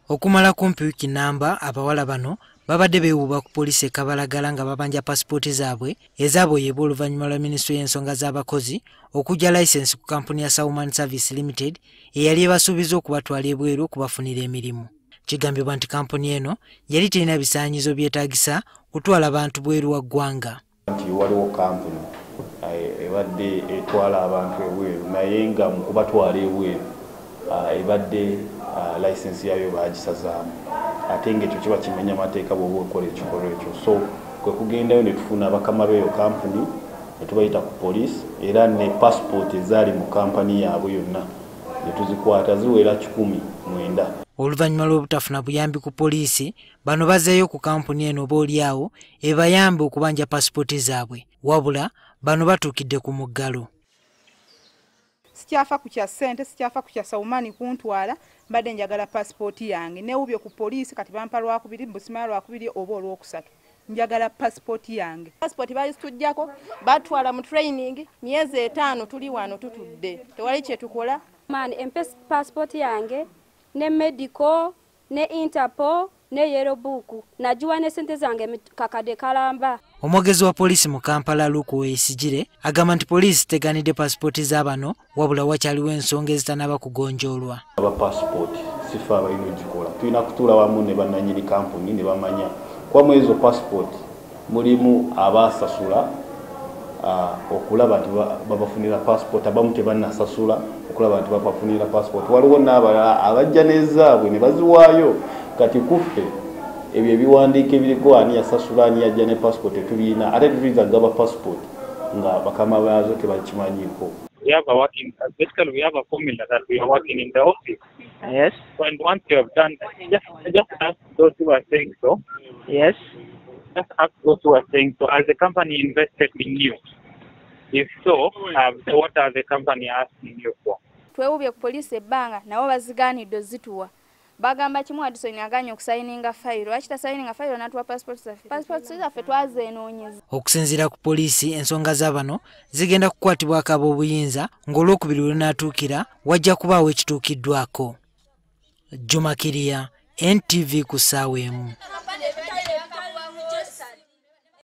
Okumala kumpi wiki namba abawala bano babadde beewuuba ku poliisi e Kabalagala nga babanja pasipooti zaabwe ezaaboyebwa oluvannyuma lwa minisitule y'ensonga z'abakozi okujja layisinsi ku kkampuni ya Sauman Service Limited eyali ebasuubiza okubatwala ebweru okubafunira emirimu. Kigambibwa nti kkampuni eno yali terina bisaanyizo byetaagisa kutwala abantu bweru wa ggwanga. Waliwo kkampuni ebadde etwala abantu ebweru naye nga mu kubatwala ebweru ebadde layisinsi yayo baagisazaamu ate ng'ekyo kiba kimenya amateeka bw'oba okola ekikolwa ekyo. So kwe kugendayo ne tufuna bakama b'eyo kkampuni ne tubayita ku poliisi era ne pasipooti ezaali mu kkampani yaabwe yonna ne tuzikwata ziwera 109. Oluvannyuma lw'obutafuna buyambi ku poliisi, bano bazzeeyo ku kkampuni eno boolyawo ebayambe okubanja pasipooti zaabwe, wabula bano batuukidde ku muggalo. Sikyafa ku kya ssente, sikyafa ku kya Sauman kuntwala, mbadde njagala pasipooti yange. Newubye ku poliisi kati bampa lwakubiri, busimala lwakubiri oba olwokusatu. Njagala pasipooti yange. Pasipooti baayisitujjako, batwala mu training, myezi 5 tuli wano tutudde. Tewali kye tukola. Empe pasipooti yange ne medical ne interpol ne yellow book najuwa ne sente zange kakade kalamba. Omwogezi wa poliisi mu Kampala Woofiisi agamba nti poliisi teganidde pasipooti z'abano wabula wakyaliwo ensonga ezitanaba kugonjoolwa. Aba pasipooti sifa abalina ogikola tulina kutuula wamu ne bannannyini kkampuni ne bamanya kwamu ezo pasipooti mulimu abaasasula okulaba nti babafunira pasipooti, abamu tebannasasula okulaba nti babafunira pasipooti. Waliwo n'abalala abajja n'ezaabwe ne baziwaayo. Kati kuffe ebyo ebiwandiiko ebiriko ani yasasula ani yajja ne pasipooti tubiina ate tuliza gaba pasipooti nga bakama baazo tebakimanyiiko. We have a working, basically we have a formula that we are working in the office. Yes. And once you have done that, just ask those who are saying so. Yes. Just ask those who are saying so. As the company invested in you, if so, what are the company asking you for? Twewubye ku poliisi ebbanga nabo bazigaanidde zituwa. Bagamba kimu Addison aganya okusayininga fayiro. Akita sayininga fayiro n'atuwa passport zaffe. Passport zaffe twazenoonyeza. Okusinziira ku poliisi, ensonga z'abano zigenda kukwatibwako ab'obuyinza ng'olwokubiri lunaatuukira wajja kubaawo ekituukiddwako. Juma Kiriya, NTV ku ssaawa emu.